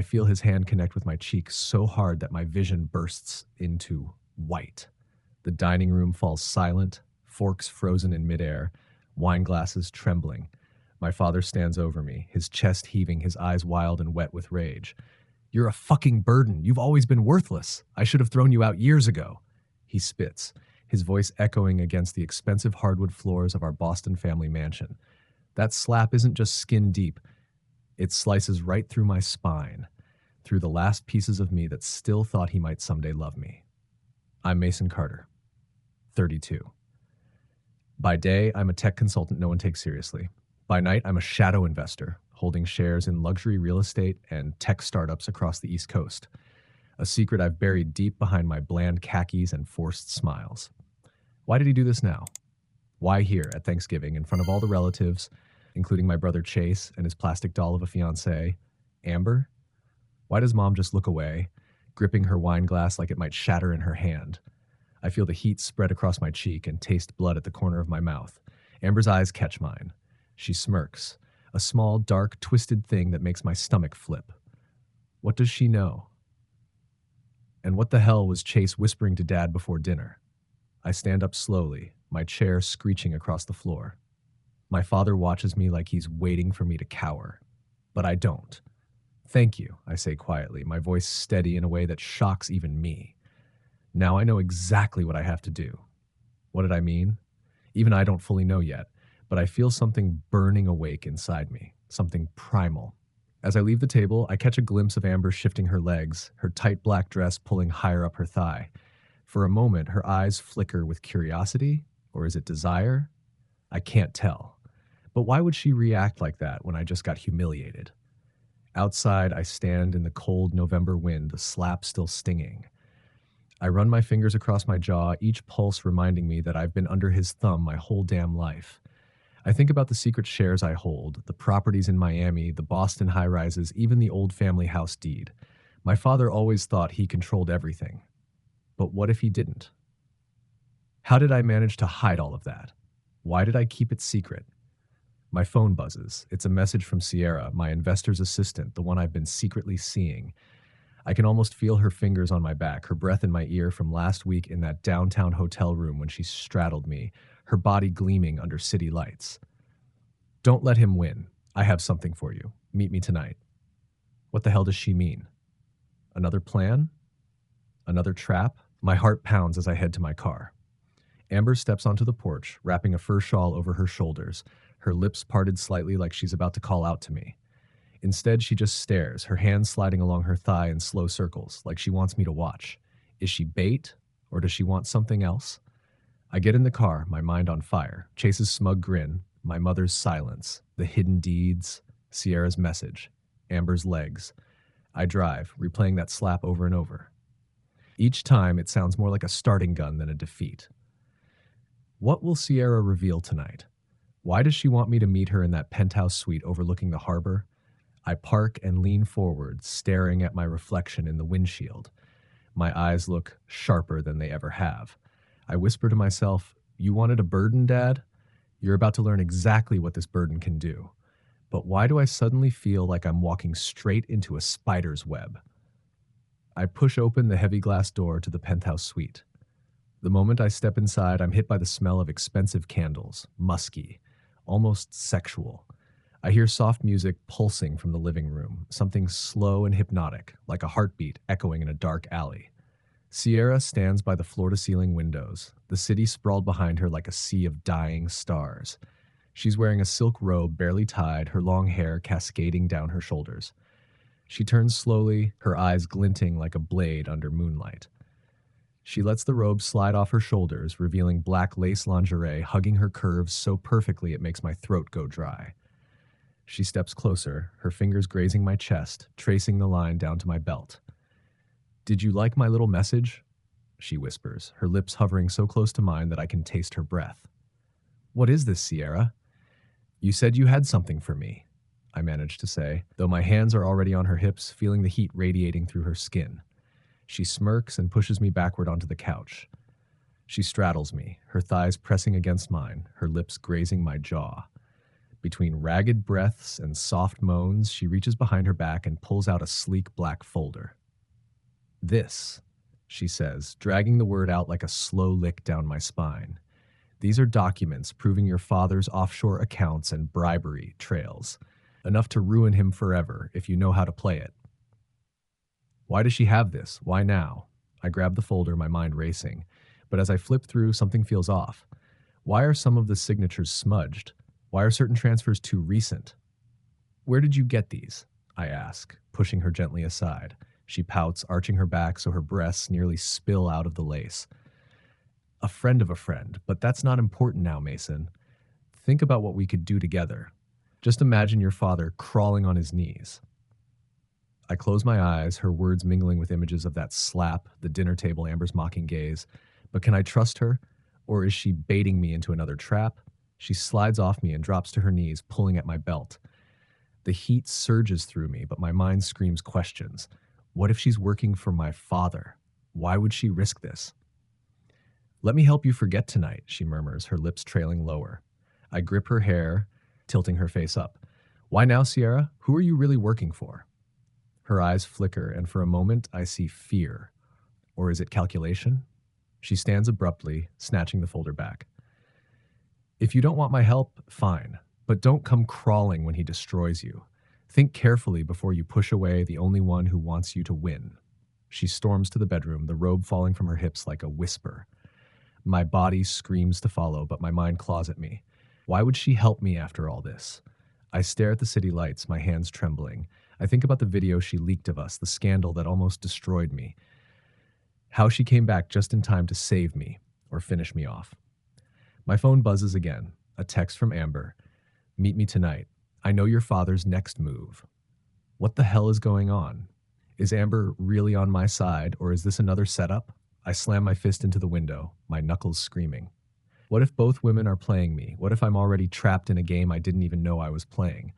I feel his hand connect with my cheek so hard that my vision bursts into white. The dining room falls silent, forks frozen in midair, wine glasses trembling. My father stands over me, his chest heaving, his eyes wild and wet with rage. "You're a fucking burden. You've always been worthless. I should have thrown you out years ago." He spits, his voice echoing against the expensive hardwood floors of our Boston family mansion. That slap isn't just skin deep, it slices right through my spine, through the last pieces of me that still thought he might someday love me. I'm Mason Carter, 32. By day, I'm a tech consultant no one takes seriously. By night, I'm a shadow investor, holding shares in luxury real estate and tech startups across the East Coast. A secret I've buried deep behind my bland khakis and forced smiles. Why did he do this now? Why here at Thanksgiving in front of all the relatives, including my brother Chase and his plastic doll of a fiancée, Amber? Why does mom just look away, gripping her wine glass like it might shatter in her hand? I feel the heat spread across my cheek and taste blood at the corner of my mouth. Amber's eyes catch mine. She smirks, a small, dark, twisted thing that makes my stomach flip. What does she know? And what the hell was Chase whispering to Dad before dinner? I stand up slowly, my chair screeching across the floor. My father watches me like he's waiting for me to cower. But I don't. "Thank you," I say quietly, my voice steady in a way that shocks even me. Now I know exactly what I have to do. What did I mean? Even I don't fully know yet, but I feel something burning awake inside me, something primal. As I leave the table, I catch a glimpse of Amber shifting her legs, her tight black dress pulling higher up her thigh. For a moment, her eyes flicker with curiosity, or is it desire? I can't tell. But why would she react like that when I just got humiliated? Outside, I stand in the cold November wind, the slap still stinging. I run my fingers across my jaw, each pulse reminding me that I've been under his thumb my whole damn life. I think about the secret shares I hold, the properties in Miami, the Boston high-rises, even the old family house deed. My father always thought he controlled everything. But what if he didn't? How did I manage to hide all of that? Why did I keep it secret? My phone buzzes. It's a message from Sierra, my investor's assistant, the one I've been secretly seeing. I can almost feel her fingers on my back, her breath in my ear from last week in that downtown hotel room when she straddled me, her body gleaming under city lights. "Don't let him win. I have something for you. Meet me tonight." What the hell does she mean? Another plan? Another trap? My heart pounds as I head to my car. Amber steps onto the porch, wrapping a fur shawl over her shoulders, her lips parted slightly like she's about to call out to me. Instead, she just stares, her hands sliding along her thigh in slow circles, like she wants me to watch. Is she bait, or does she want something else? I get in the car, my mind on fire. Chase's smug grin, my mother's silence, the hidden deeds, Sierra's message, Amber's legs. I drive, replaying that slap over and over. Each time, it sounds more like a starting gun than a defeat. What will Sierra reveal tonight? Why does she want me to meet her in that penthouse suite overlooking the harbor? I park and lean forward, staring at my reflection in the windshield. My eyes look sharper than they ever have. I whisper to myself, "You wanted a burden, Dad? You're about to learn exactly what this burden can do." But why do I suddenly feel like I'm walking straight into a spider's web? I push open the heavy glass door to the penthouse suite. The moment I step inside, I'm hit by the smell of expensive candles, musky, almost sexual. I hear soft music pulsing from the living room, something slow and hypnotic, like a heartbeat echoing in a dark alley. Sierra stands by the floor-to-ceiling windows, the city sprawled behind her like a sea of dying stars. She's wearing a silk robe barely tied, her long hair cascading down her shoulders. She turns slowly, her eyes glinting like a blade under moonlight. She lets the robe slide off her shoulders, revealing black lace lingerie hugging her curves so perfectly it makes my throat go dry. She steps closer, her fingers grazing my chest, tracing the line down to my belt. "Did you like my little message?" she whispers, her lips hovering so close to mine that I can taste her breath. "What is this, Sierra?" "You said you had something for me," I manage to say, though my hands are already on her hips, feeling the heat radiating through her skin. She smirks and pushes me backward onto the couch. She straddles me, her thighs pressing against mine, her lips grazing my jaw. Between ragged breaths and soft moans, she reaches behind her back and pulls out a sleek black folder. This, she says, dragging the word out like a slow lick down my spine. These are documents proving your father's offshore accounts and bribery trails, enough to ruin him forever if you know how to play it. Why does she have this? Why now? I grab the folder, my mind racing. But as I flip through, something feels off. Why are some of the signatures smudged? Why are certain transfers too recent? Where did you get these? I ask, pushing her gently aside. She pouts, arching her back so her breasts nearly spill out of the lace. A friend of a friend, but that's not important now, Mason. Think about what we could do together. Just imagine your father crawling on his knees. I close my eyes, her words mingling with images of that slap, the dinner table, Amber's mocking gaze. But can I trust her? Or is she baiting me into another trap? She slides off me and drops to her knees, pulling at my belt. The heat surges through me, but my mind screams questions. What if she's working for my father? Why would she risk this? Let me help you forget tonight, she murmurs, her lips trailing lower. I grip her hair, tilting her face up. Why now, Sierra? Who are you really working for? Her eyes flicker, and for a moment I see fear. Or is it calculation? She stands abruptly, snatching the folder back. If you don't want my help, fine, but don't come crawling when he destroys you. Think carefully before you push away the only one who wants you to win. She storms to the bedroom, the robe falling from her hips like a whisper. My body screams to follow, but my mind claws at me. Why would she help me after all this? I stare at the city lights, my hands trembling. I think about the video she leaked of us, the scandal that almost destroyed me. How she came back just in time to save me, or finish me off. My phone buzzes again, a text from Amber. Meet me tonight. I know your father's next move. What the hell is going on? Is Amber really on my side, or is this another setup? I slam my fist into the window, my knuckles screaming. What if both women are playing me? What if I'm already trapped in a game I didn't even know I was playing?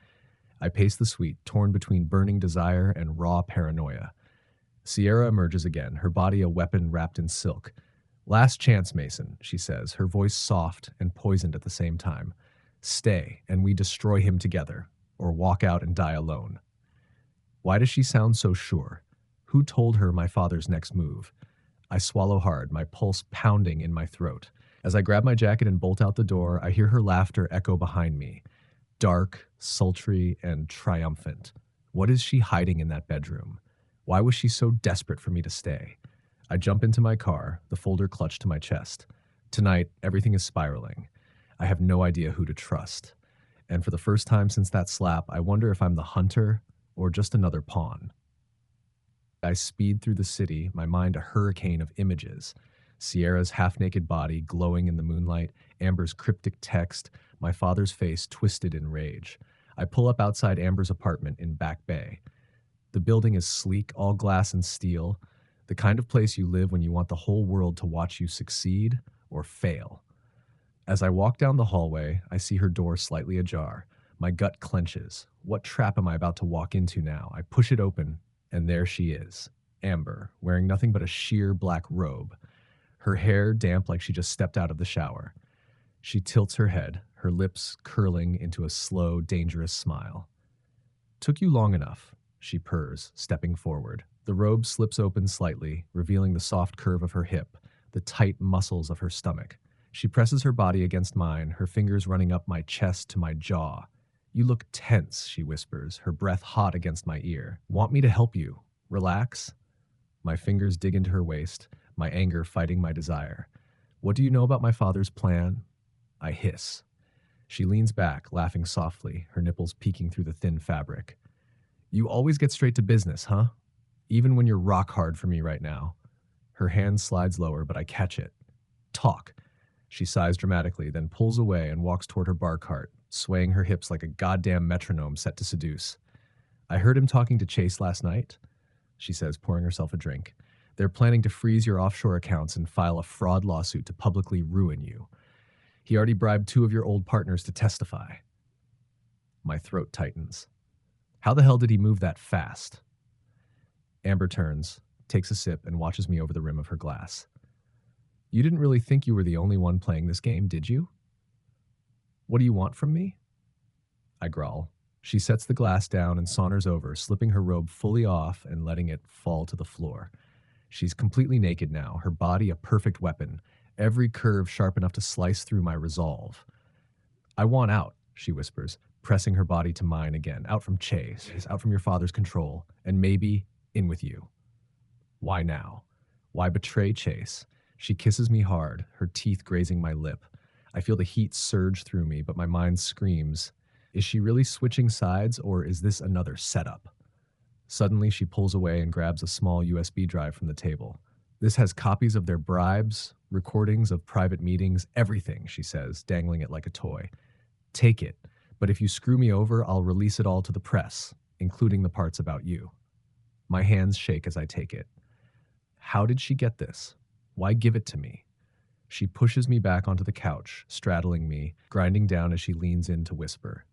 I pace the suite, torn between burning desire and raw paranoia. Sierra emerges again, her body a weapon wrapped in silk. Last chance, Mason, she says, her voice soft and poisoned at the same time. Stay, and we destroy him together, or walk out and die alone. Why does she sound so sure? Who told her my father's next move? I swallow hard, my pulse pounding in my throat. As I grab my jacket and bolt out the door, I hear her laughter echo behind me. Dark, sultry, and triumphant. What is she hiding in that bedroom? Why was she so desperate for me to stay? I jump into my car, the folder clutched to my chest. Tonight, everything is spiraling. I have no idea who to trust. And for the first time since that slap, I wonder if I'm the hunter or just another pawn. I speed through the city, my mind a hurricane of images. Sierra's half-naked body glowing in the moonlight, Amber's cryptic text, my father's face twisted in rage. I pull up outside Amber's apartment in Back Bay. The building is sleek, all glass and steel, the kind of place you live when you want the whole world to watch you succeed or fail. As I walk down the hallway, I see her door slightly ajar. My gut clenches. What trap am I about to walk into now? I push it open, and there she is, Amber, wearing nothing but a sheer black robe. Her hair damp like she just stepped out of the shower. She tilts her head, her lips curling into a slow, dangerous smile. Took you long enough, she purrs, stepping forward. The robe slips open slightly, revealing the soft curve of her hip, the tight muscles of her stomach. She presses her body against mine, her fingers running up my chest to my jaw. You look tense, she whispers, her breath hot against my ear. Want me to help you? Relax? My fingers dig into her waist, my anger fighting my desire. What do you know about my father's plan? I hiss. She leans back, laughing softly, her nipples peeking through the thin fabric. You always get straight to business, huh? Even when you're rock hard for me right now. Her hand slides lower, but I catch it. Talk. She sighs dramatically, then pulls away and walks toward her bar cart, swaying her hips like a goddamn metronome set to seduce. I heard him talking to Chase last night, she says, pouring herself a drink. They're planning to freeze your offshore accounts and file a fraud lawsuit to publicly ruin you. He already bribed 2 of your old partners to testify. My throat tightens. How the hell did he move that fast? Amber turns, takes a sip, and watches me over the rim of her glass. You didn't really think you were the only one playing this game, did you? What do you want from me? I growl. She sets the glass down and saunters over, slipping her robe fully off and letting it fall to the floor. She's completely naked now, her body a perfect weapon, every curve sharp enough to slice through my resolve. I want out, she whispers, pressing her body to mine again. Out from Chase, out from your father's control, and maybe in with you. Why now? Why betray Chase? She kisses me hard, her teeth grazing my lip. I feel the heat surge through me, but my mind screams, is she really switching sides, or is this another setup? Suddenly, she pulls away and grabs a small USB drive from the table. This has copies of their bribes, recordings of private meetings, everything, she says, dangling it like a toy. Take it, but if you screw me over, I'll release it all to the press, including the parts about you. My hands shake as I take it. How did she get this? Why give it to me? She pushes me back onto the couch, straddling me, grinding down as she leans in to whisper.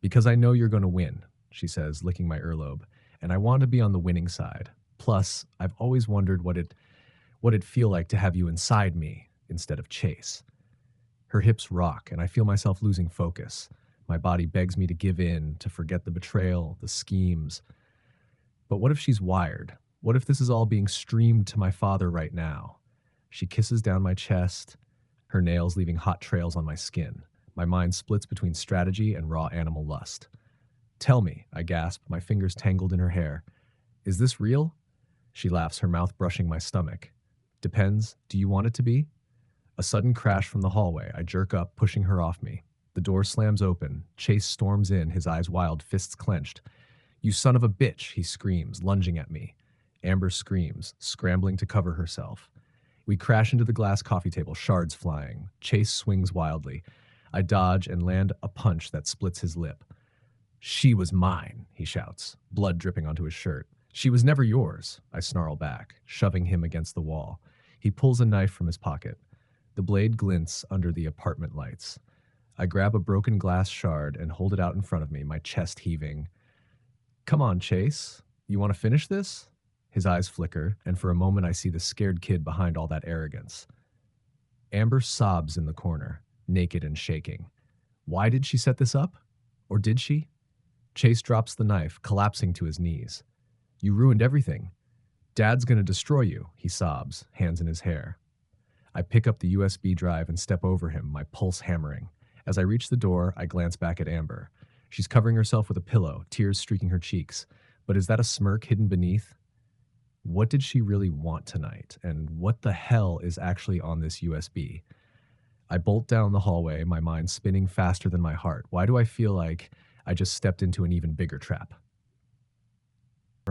Because I know you're going to win, she says, licking my earlobe, and I want to be on the winning side. Plus, I've always wondered what it'd feel like to have you inside me instead of Chase. Her hips rock, and I feel myself losing focus. My body begs me to give in, to forget the betrayal, the schemes. But what if she's wired? What if this is all being streamed to my father right now? She kisses down my chest, her nails leaving hot trails on my skin. My mind splits between strategy and raw animal lust. Tell me, I gasp, my fingers tangled in her hair. Is this real? She laughs, her mouth brushing my stomach. Depends. Do you want it to be? A sudden crash from the hallway. I jerk up, pushing her off me. The door slams open. Chase storms in, his eyes wild, fists clenched. You son of a bitch, he screams, lunging at me. Amber screams, scrambling to cover herself. We crash into the glass coffee table, shards flying. Chase swings wildly. I dodge and land a punch that splits his lip. She was mine, he shouts, blood dripping onto his shirt. She was never yours, I snarl back, shoving him against the wall. He pulls a knife from his pocket. The blade glints under the apartment lights. I grab a broken glass shard and hold it out in front of me, my chest heaving. Come on, Chase. You want to finish this? His eyes flicker, and for a moment I see the scared kid behind all that arrogance. Amber sobs in the corner, naked and shaking. Why did she set this up? Or did she? Chase drops the knife, collapsing to his knees. You ruined everything. Dad's gonna destroy you, he sobs, hands in his hair. I pick up the USB drive and step over him, my pulse hammering. As I reach the door, I glance back at Amber. She's covering herself with a pillow, tears streaking her cheeks. But is that a smirk hidden beneath? What did she really want tonight? And what the hell is actually on this USB? I bolt down the hallway, my mind spinning faster than my heart. Why do I feel like I just stepped into an even bigger trap?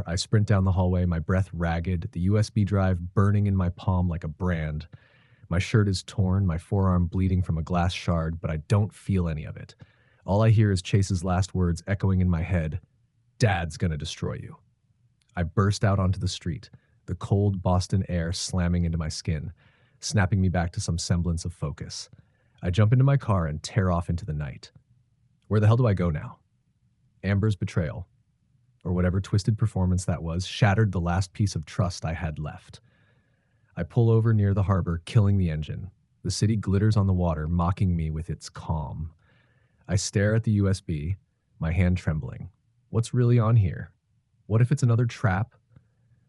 I sprint down the hallway, my breath ragged, the USB drive burning in my palm like a brand. My shirt is torn, my forearm bleeding from a glass shard, but I don't feel any of it. All I hear is Chase's last words echoing in my head. Dad's gonna destroy you. I burst out onto the street, the cold Boston air slamming into my skin, snapping me back to some semblance of focus. I jump into my car and tear off into the night. Where the hell do I go now? Amber's betrayal, or whatever twisted performance that was, shattered the last piece of trust I had left. I pull over near the harbor, killing the engine. The city glitters on the water, mocking me with its calm. I stare at the USB, my hand trembling. What's really on here? What if it's another trap?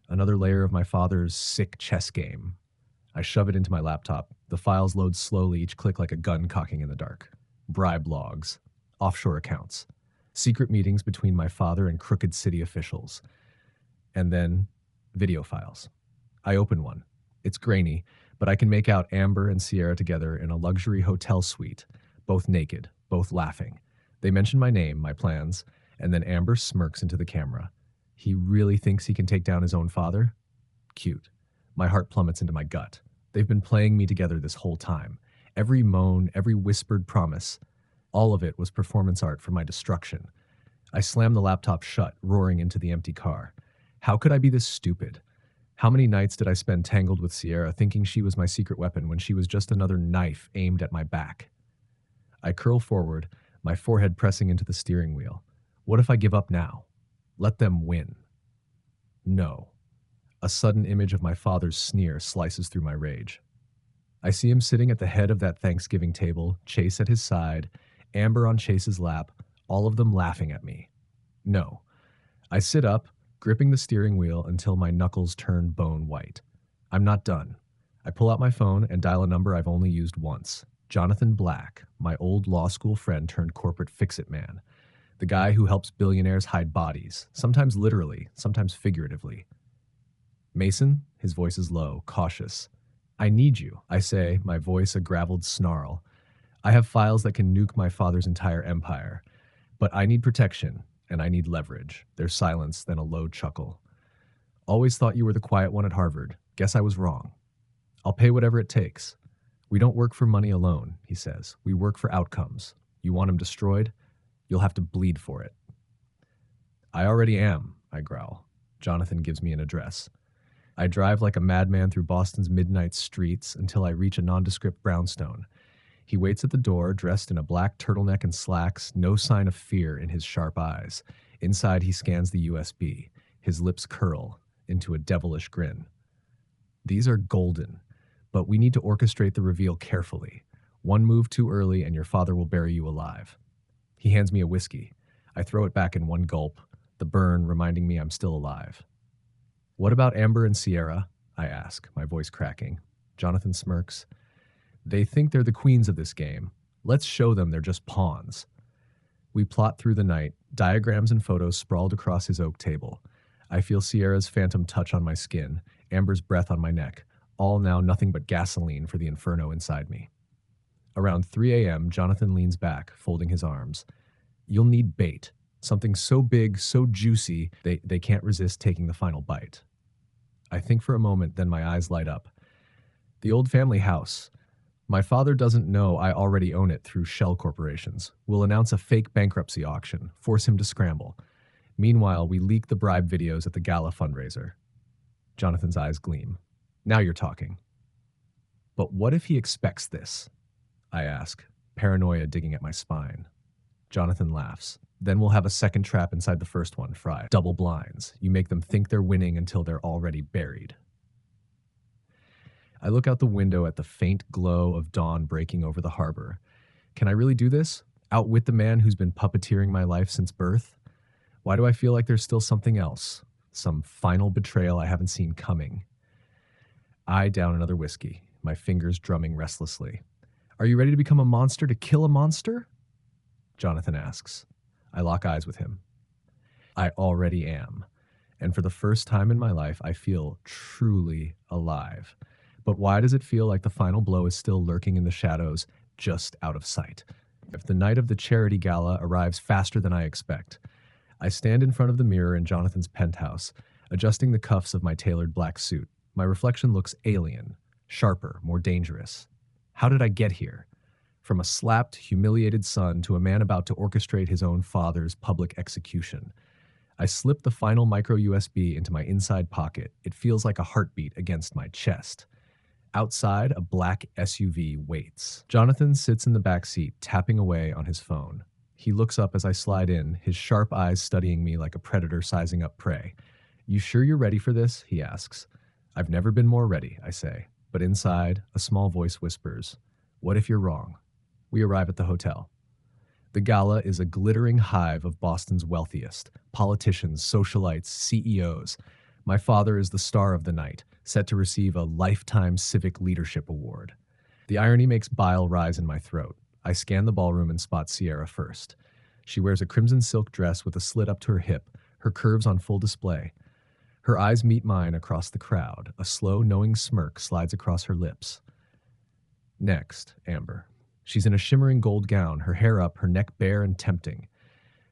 Another layer of my father's sick chess game? I shove it into my laptop. The files load slowly, each click like a gun cocking in the dark. Bribe logs, offshore accounts, secret meetings between my father and crooked city officials. And then video files. I open one. It's grainy, but I can make out Amber and Sierra together in a luxury hotel suite, both naked, both laughing. They mention my name, my plans, and then Amber smirks into the camera. He really thinks he can take down his own father? Cute. My heart plummets into my gut. They've been playing me together this whole time. Every moan, every whispered promise, all of it was performance art for my destruction. I slammed the laptop shut, roaring into the empty car. How could I be this stupid? How many nights did I spend tangled with Sierra, thinking she was my secret weapon when she was just another knife aimed at my back? I curl forward, my forehead pressing into the steering wheel. What if I give up now? Let them win. No. A sudden image of my father's sneer slices through my rage. I see him sitting at the head of that Thanksgiving table, Chase at his side, Amber on Chase's lap, all of them laughing at me. No. I sit up, gripping the steering wheel until my knuckles turn bone white. I'm not done. I pull out my phone and dial a number I've only used once. Jonathan Black, my old law school friend turned corporate fix-it man. The guy who helps billionaires hide bodies, sometimes literally, sometimes figuratively. Mason, his voice is low, cautious. I need you, I say, my voice a graveled snarl. I have files that can nuke my father's entire empire. But I need protection, and I need leverage. There's silence, then a low chuckle. Always thought you were the quiet one at Harvard. Guess I was wrong. I'll pay whatever it takes. We don't work for money alone, he says. We work for outcomes. You want him destroyed? You'll have to bleed for it. I already am, I growl. Jonathan gives me an address. I drive like a madman through Boston's midnight streets until I reach a nondescript brownstone. He waits at the door, dressed in a black turtleneck and slacks, no sign of fear in his sharp eyes. Inside, he scans the USB. His lips curl into a devilish grin. These are golden, but we need to orchestrate the reveal carefully. One move too early and your father will bury you alive. He hands me a whiskey. I throw it back in one gulp, the burn reminding me I'm still alive. What about Amber and Sierra? I ask, my voice cracking. Jonathan smirks. They think they're the queens of this game. Let's show them they're just pawns. We plot through the night, diagrams and photos sprawled across his oak table. I feel Sierra's phantom touch on my skin, Amber's breath on my neck, all now nothing but gasoline for the inferno inside me. Around 3 a.m., Jonathan leans back, folding his arms. You'll need bait. Something so big, so juicy, they can't resist taking the final bite. I think for a moment, then my eyes light up. The old family house. My father doesn't know I already own it through shell corporations. We'll announce a fake bankruptcy auction, force him to scramble. Meanwhile, we leak the bribe videos at the gala fundraiser. Jonathan's eyes gleam. Now you're talking. But what if he expects this? I ask, paranoia digging at my spine. Jonathan laughs. Then we'll have a second trap inside the first one, Fry. Double blinds. You make them think they're winning until they're already buried. I look out the window at the faint glow of dawn breaking over the harbor. Can I really do this? Outwit the man who's been puppeteering my life since birth? Why do I feel like there's still something else? Some final betrayal I haven't seen coming. I down another whiskey, my fingers drumming restlessly. Are you ready to become a monster to kill a monster? Jonathan asks. I lock eyes with him. I already am. And for the first time in my life, I feel truly alive. But why does it feel like the final blow is still lurking in the shadows, just out of sight? If the night of the charity gala arrives faster than I expect, I stand in front of the mirror in Jonathan's penthouse, adjusting the cuffs of my tailored black suit. My reflection looks alien, sharper, more dangerous. How did I get here? From a slapped, humiliated son to a man about to orchestrate his own father's public execution. I slip the final micro USB into my inside pocket. It feels like a heartbeat against my chest. Outside, a black SUV waits. Jonathan sits in the back seat, tapping away on his phone. He looks up as I slide in, his sharp eyes studying me like a predator sizing up prey. You sure you're ready for this? He asks. I've never been more ready, I say. But inside, a small voice whispers, what if you're wrong? We arrive at the hotel. The gala is a glittering hive of Boston's wealthiest, politicians, socialites, CEOs. My father is the star of the night, set to receive a Lifetime Civic Leadership Award. The irony makes bile rise in my throat. I scan the ballroom and spot Sierra first. She wears a crimson silk dress with a slit up to her hip, her curves on full display. Her eyes meet mine across the crowd. A slow, knowing smirk slides across her lips. Next, Amber. She's in a shimmering gold gown, her hair up, her neck bare and tempting.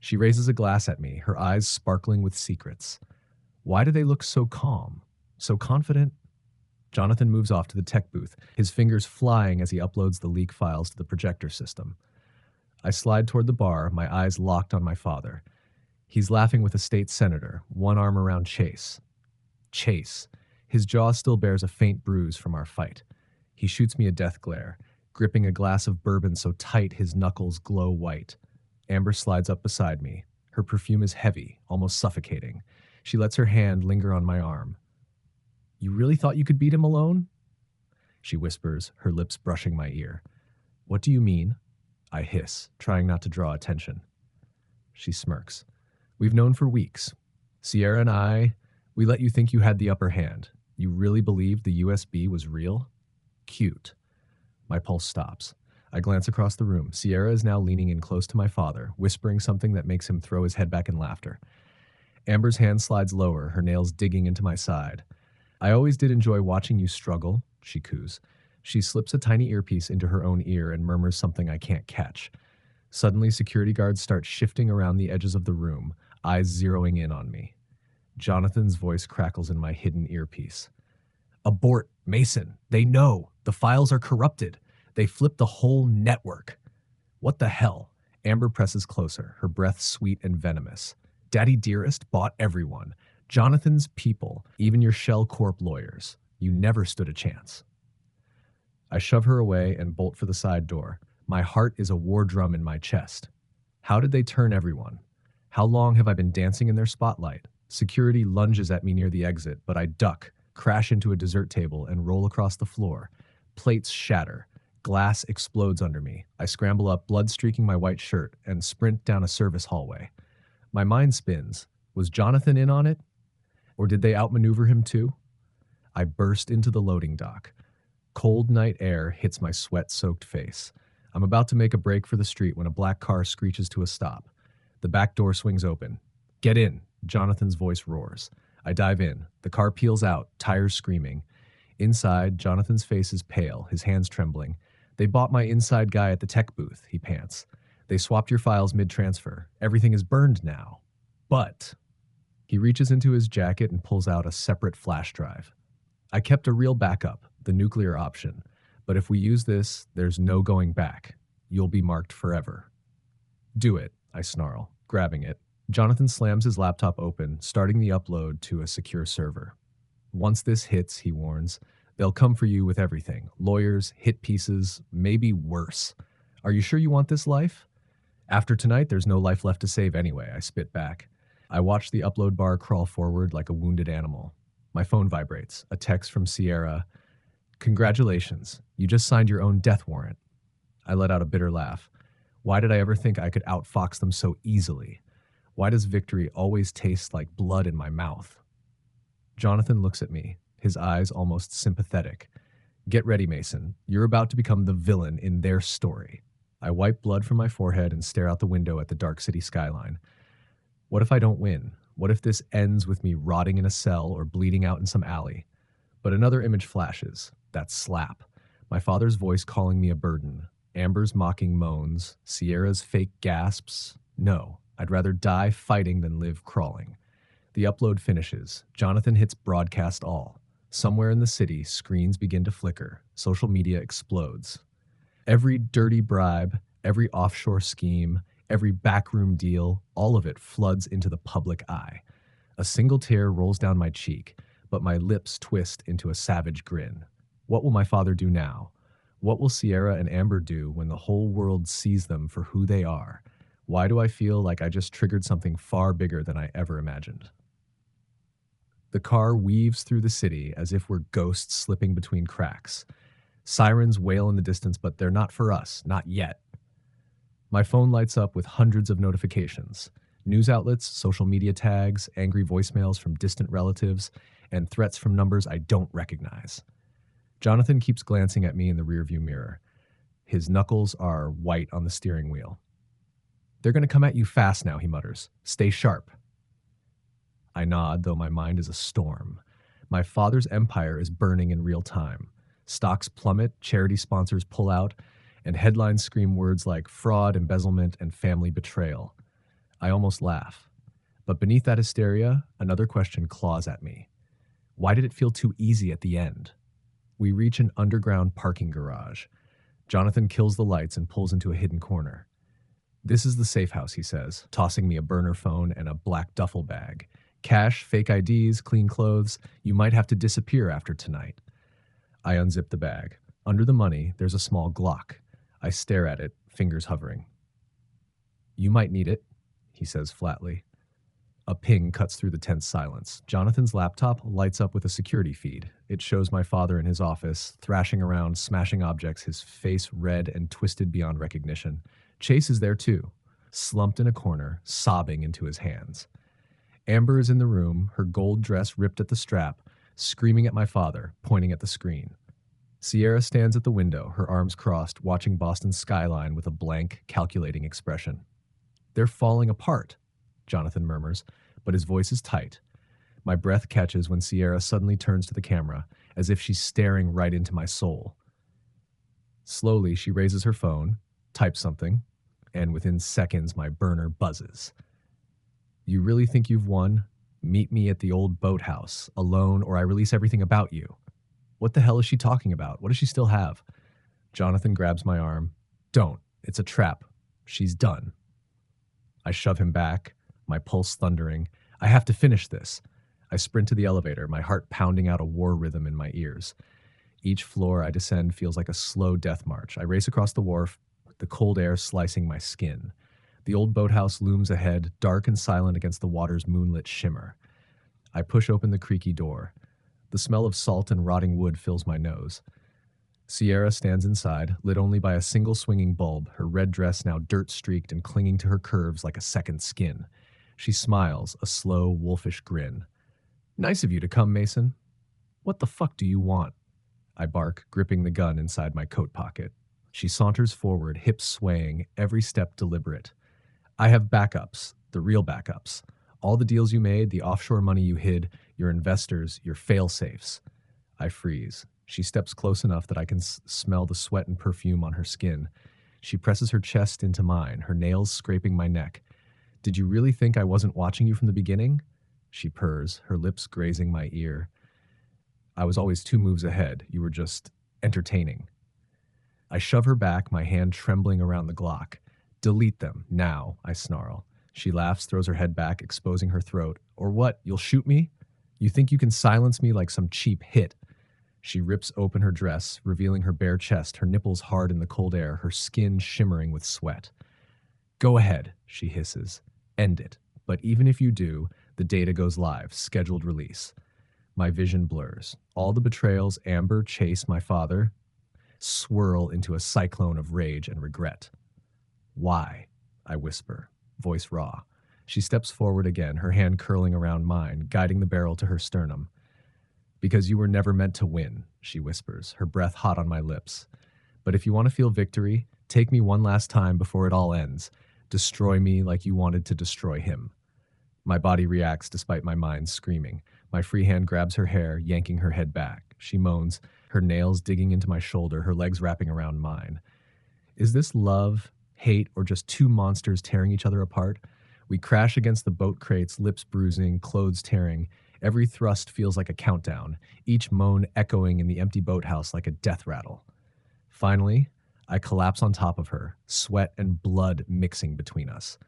She raises a glass at me, her eyes sparkling with secrets. Why do they look so calm, so confident? Jonathan moves off to the tech booth, his fingers flying as he uploads the leak files to the projector system. I slide toward the bar, my eyes locked on my father. He's laughing with a state senator, one arm around Chase. Chase. His jaw still bears a faint bruise from our fight. He shoots me a death glare, gripping a glass of bourbon so tight his knuckles glow white. Amber slides up beside me. Her perfume is heavy, almost suffocating. She lets her hand linger on my arm. You really thought you could beat him alone? She whispers, her lips brushing my ear. What do you mean? I hiss, trying not to draw attention. She smirks. We've known for weeks. Sierra and I, we let you think you had the upper hand. You really believed the USB was real? Cute. My pulse stops. I glance across the room. Sierra is now leaning in close to my father, whispering something that makes him throw his head back in laughter. Amber's hand slides lower, her nails digging into my side. I always did enjoy watching you struggle, she coos. She slips a tiny earpiece into her own ear and murmurs something I can't catch. Suddenly, security guards start shifting around the edges of the room, eyes zeroing in on me. Jonathan's voice crackles in my hidden earpiece. Abort, Mason. They know. The files are corrupted. They flipped the whole network. What the hell? Amber presses closer, her breath sweet and venomous. Daddy Dearest bought everyone. Jonathan's people, even your Shell Corp lawyers. You never stood a chance. I shove her away and bolt for the side door. My heart is a war drum in my chest. How did they turn everyone? How long have I been dancing in their spotlight? Security lunges at me near the exit, but I duck, crash into a dessert table, and roll across the floor. Plates shatter. Glass explodes under me. I scramble up, blood streaking my white shirt, and sprint down a service hallway. My mind spins. Was Jonathan in on it? Or did they outmaneuver him too? I burst into the loading dock. Cold night air hits my sweat-soaked face. I'm about to make a break for the street when a black car screeches to a stop. The back door swings open. Get in, Jonathan's voice roars. I dive in. The car peels out, tires screaming. Inside, Jonathan's face is pale, his hands trembling. They bought my inside guy at the tech booth, he pants. They swapped your files mid-transfer. Everything is burned now. But he reaches into his jacket and pulls out a separate flash drive. I kept a real backup, the nuclear option. But if we use this, there's no going back. You'll be marked forever. Do it, I snarl, grabbing it. Jonathan slams his laptop open, starting the upload to a secure server. Once this hits, he warns, they'll come for you with everything. Lawyers, hit pieces, maybe worse. Are you sure you want this life? After tonight, there's no life left to save anyway, I spit back. I watch the upload bar crawl forward like a wounded animal. My phone vibrates, a text from Sierra. Congratulations, you just signed your own death warrant. I let out a bitter laugh. Why did I ever think I could outfox them so easily? Why does victory always taste like blood in my mouth? Jonathan looks at me, his eyes almost sympathetic. Get ready, Mason. You're about to become the villain in their story. I wipe blood from my forehead and stare out the window at the dark city skyline. What if I don't win? What if this ends with me rotting in a cell or bleeding out in some alley? But another image flashes, that slap. My father's voice calling me a burden. Amber's mocking moans. Sierra's fake gasps. No, I'd rather die fighting than live crawling. The upload finishes. Jonathan hits broadcast all. Somewhere in the city, screens begin to flicker. Social media explodes. Every dirty bribe, every offshore scheme, every backroom deal, all of it floods into the public eye. A single tear rolls down my cheek, but my lips twist into a savage grin. What will my father do now? What will Sierra and Amber do when the whole world sees them for who they are? Why do I feel like I just triggered something far bigger than I ever imagined? The car weaves through the city as if we're ghosts slipping between cracks. Sirens wail in the distance, but they're not for us, not yet. My phone lights up with hundreds of notifications. News outlets, social media tags, angry voicemails from distant relatives, and threats from numbers I don't recognize. Jonathan keeps glancing at me in the rearview mirror. His knuckles are white on the steering wheel. They're going to come at you fast now, he mutters. Stay sharp. I nod, though my mind is a storm. My father's empire is burning in real time. Stocks plummet, charity sponsors pull out, and headlines scream words like fraud, embezzlement, and family betrayal. I almost laugh. But beneath that hysteria, another question claws at me. Why did it feel too easy at the end? We reach an underground parking garage. Jonathan kills the lights and pulls into a hidden corner. This is the safe house, he says, tossing me a burner phone and a black duffel bag. Cash, fake IDs, clean clothes. You might have to disappear after tonight. I unzip the bag. Under the money, there's a small Glock. I stare at it, fingers hovering. You might need it, he says flatly. A ping cuts through the tense silence. Jonathan's laptop lights up with a security feed. It shows my father in his office, thrashing around, smashing objects, his face red and twisted beyond recognition. Chase is there too. slumped in a corner, sobbing into his hands. Amber is in the room, her gold dress ripped at the strap, screaming at my father, pointing at the screen. Sierra stands at the window, her arms crossed, watching Boston's skyline with a blank, calculating expression. "They're falling apart," Jonathan murmurs, but his voice is tight. My breath catches when Sierra suddenly turns to the camera, as if she's staring right into my soul. Slowly, she raises her phone, types something, and within seconds, my burner buzzes. "You really think you've won? Meet me at the old boathouse, alone, or I release everything about you." What the hell is she talking about? What does she still have? Jonathan grabs my arm. "Don't. It's a trap. She's done." I shove him back, my pulse thundering. I have to finish this. I sprint to the elevator, my heart pounding out a war rhythm in my ears. Each floor I descend feels like a slow death march. I race across the wharf, the cold air slicing my skin. The old boathouse looms ahead, dark and silent against the water's moonlit shimmer. I push open the creaky door. The smell of salt and rotting wood fills my nose. Sierra stands inside, lit only by a single swinging bulb, her red dress now dirt-streaked and clinging to her curves like a second skin. She smiles, a slow, wolfish grin. "Nice of you to come, Mason." "What the fuck do you want?" I bark, gripping the gun inside my coat pocket. She saunters forward, hips swaying, every step deliberate. "I have backups, the real backups. All the deals you made, the offshore money you hid, your investors, your fail-safes." I freeze. She steps close enough that I can smell the sweat and perfume on her skin. She presses her chest into mine, her nails scraping my neck. "Did you really think I wasn't watching you from the beginning?" She purrs, her lips grazing my ear. "I was always 2 moves ahead. You were just entertaining." I shove her back, my hand trembling around the Glock. "Delete them, now," I snarl. She laughs, throws her head back, exposing her throat. "Or what, you'll shoot me? You think you can silence me like some cheap hit?" She rips open her dress, revealing her bare chest, her nipples hard in the cold air, her skin shimmering with sweat. "Go ahead," she hisses. "End it. But even if you do, the data goes live, scheduled release." My vision blurs. All the betrayals Amber, Chase, my father, swirl into a cyclone of rage and regret. "Why?" I whisper, voice raw. She steps forward again, her hand curling around mine, guiding the barrel to her sternum. "Because you were never meant to win," she whispers, her breath hot on my lips. "But if you want to feel victory, take me one last time before it all ends. Destroy me like you wanted to destroy him." My body reacts despite my mind screaming. My free hand grabs her hair, yanking her head back. She moans, her nails digging into my shoulder, her legs wrapping around mine. Is this love, hate, or just two monsters tearing each other apart? We crash against the boat crates, lips bruising, clothes tearing. Every thrust feels like a countdown, each moan echoing in the empty boathouse like a death rattle. Finally, I collapse on top of her, sweat and blood mixing between us.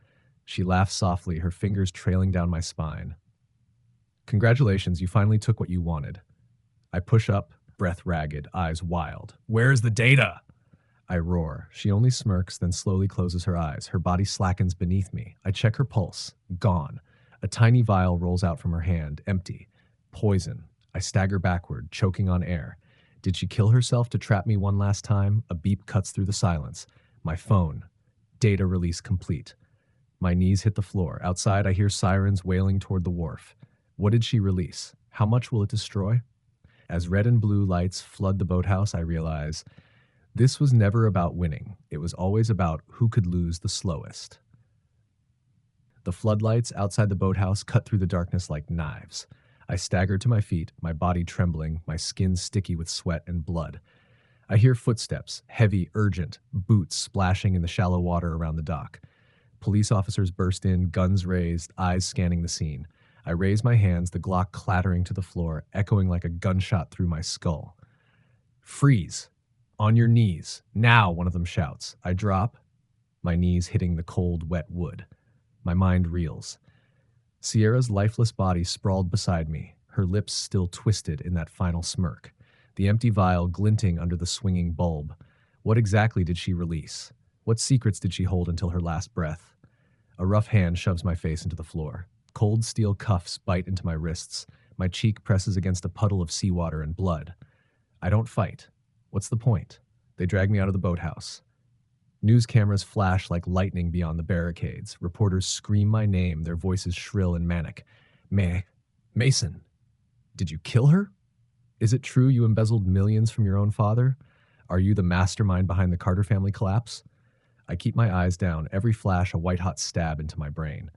She laughs softly, her fingers trailing down my spine. "Congratulations, you finally took what you wanted." I push up, breath ragged, eyes wild. "Where's the data?" I roar. She only smirks, then slowly closes her eyes. Her body slackens beneath me. I check her pulse. Gone. A tiny vial rolls out from her hand, empty. Poison. I stagger backward, choking on air. Did she kill herself to trap me one last time? A beep cuts through the silence. My phone. Data release complete. My knees hit the floor. Outside, I hear sirens wailing toward the wharf. What did she release? How much will it destroy? As red and blue lights flood the boathouse, I realize this was never about winning. It was always about who could lose the slowest. The floodlights outside the boathouse cut through the darkness like knives. I stagger to my feet, my body trembling, my skin sticky with sweat and blood. I hear footsteps, heavy, urgent, boots splashing in the shallow water around the dock. Police officers burst in, guns raised, eyes scanning the scene. I raise my hands, the Glock clattering to the floor, echoing like a gunshot through my skull. "Freeze! On your knees! Now!" one of them shouts. I drop, my knees hitting the cold, wet wood. My mind reels. Sierra's lifeless body sprawled beside me, her lips still twisted in that final smirk. The empty vial glinting under the swinging bulb. What exactly did she release? What secrets did she hold until her last breath? A rough hand shoves my face into the floor. Cold steel cuffs bite into my wrists. My cheek presses against a puddle of seawater and blood. I don't fight. What's the point? They drag me out of the boathouse. News cameras flash like lightning beyond the barricades. Reporters scream my name, their voices shrill and manic. May, Mason, did you kill her? Is it true you embezzled millions from your own father? Are you the mastermind behind the Carter family collapse? I keep my eyes down, every flash a white-hot stab into my brain.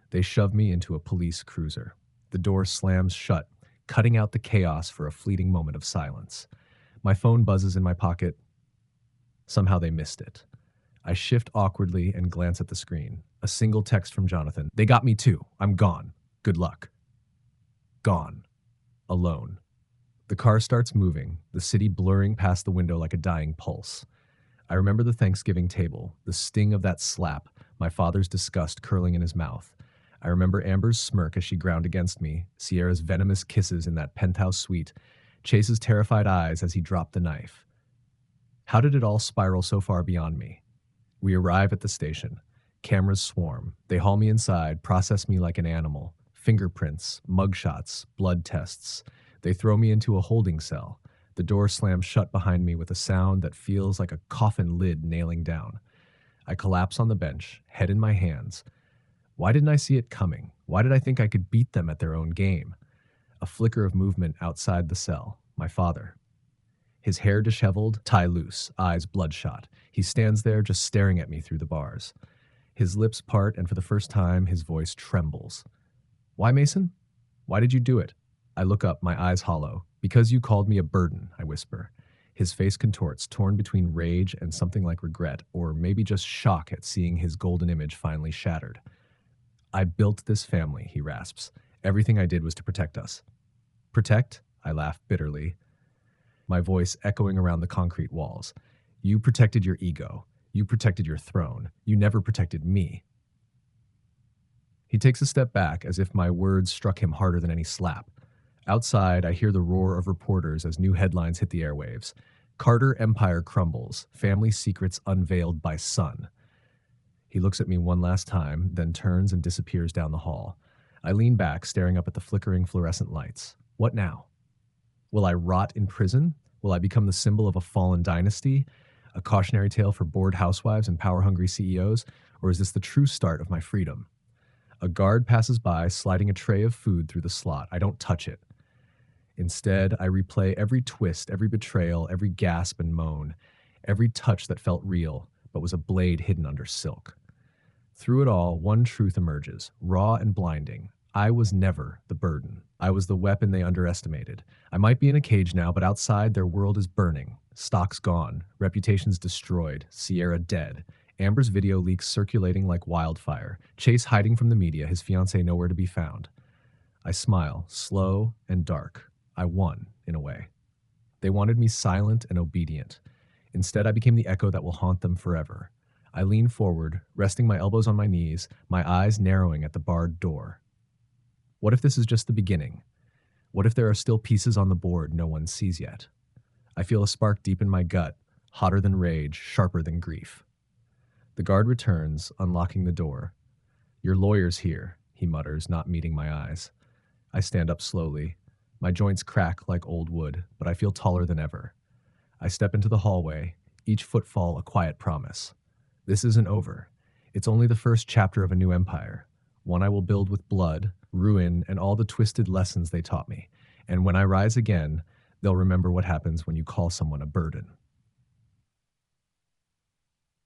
They shove me into a police cruiser. The door slams shut, cutting out the chaos for a fleeting moment of silence. My phone buzzes in my pocket. Somehow they missed it. I shift awkwardly and glance at the screen. A single text from Jonathan. They got me too. I'm gone. Good luck. Gone. Alone. The car starts moving, the city blurring past the window like a dying pulse. I remember the Thanksgiving table, the sting of that slap, my father's disgust curling in his mouth. I remember Amber's smirk as she ground against me, Sierra's venomous kisses in that penthouse suite, Chase's terrified eyes as he dropped the knife. How did it all spiral so far beyond me? We arrive at the station. Cameras swarm. They haul me inside, process me like an animal. Fingerprints, mugshots, blood tests. They throw me into a holding cell. The door slams shut behind me with a sound that feels like a coffin lid nailing down. I collapse on the bench, head in my hands. Why didn't I see it coming? Why did I think I could beat them at their own game? A flicker of movement outside the cell. My father. His hair disheveled, tie loose, eyes bloodshot. He stands there just staring at me through the bars. His lips part, and for the first time, his voice trembles. Why, Mason? Why did you do it? I look up, my eyes hollow. Because you called me a burden, I whisper. His face contorts, torn between rage and something like regret, or maybe just shock at seeing his golden image finally shattered. I built this family, he rasps. Everything I did was to protect us. Protect? I laugh bitterly, my voice echoing around the concrete walls. You protected your ego. You protected your throne. You never protected me. He takes a step back as if my words struck him harder than any slap. Outside, I hear the roar of reporters as new headlines hit the airwaves. Carter empire crumbles. Family secrets unveiled by son. He looks at me one last time, then turns and disappears down the hall. I lean back, staring up at the flickering fluorescent lights. What now? Will I rot in prison? Will I become the symbol of a fallen dynasty? A cautionary tale for bored housewives and power-hungry CEOs? Or is this the true start of my freedom? A guard passes by, sliding a tray of food through the slot. I don't touch it. Instead, I replay every twist, every betrayal, every gasp and moan, every touch that felt real, but was a blade hidden under silk. Through it all, one truth emerges, raw and blinding. I was never the burden. I was the weapon they underestimated. I might be in a cage now, but outside their world is burning. Stocks gone, reputations destroyed, Sierra dead. Amber's video leaks circulating like wildfire. Chase hiding from the media, his fiancée nowhere to be found. I smile, slow and dark. I won, in a way. They wanted me silent and obedient. Instead, I became the echo that will haunt them forever. I lean forward, resting my elbows on my knees, my eyes narrowing at the barred door. What if this is just the beginning? What if there are still pieces on the board no one sees yet? I feel a spark deep in my gut, hotter than rage, sharper than grief. The guard returns, unlocking the door. Your lawyer's here, he mutters, not meeting my eyes. I stand up slowly. My joints crack like old wood, but I feel taller than ever. I step into the hallway, each footfall a quiet promise. This isn't over. It's only the first chapter of a new empire, one I will build with blood, ruin, and all the twisted lessons they taught me. And when I rise again, they'll remember what happens when you call someone a burden.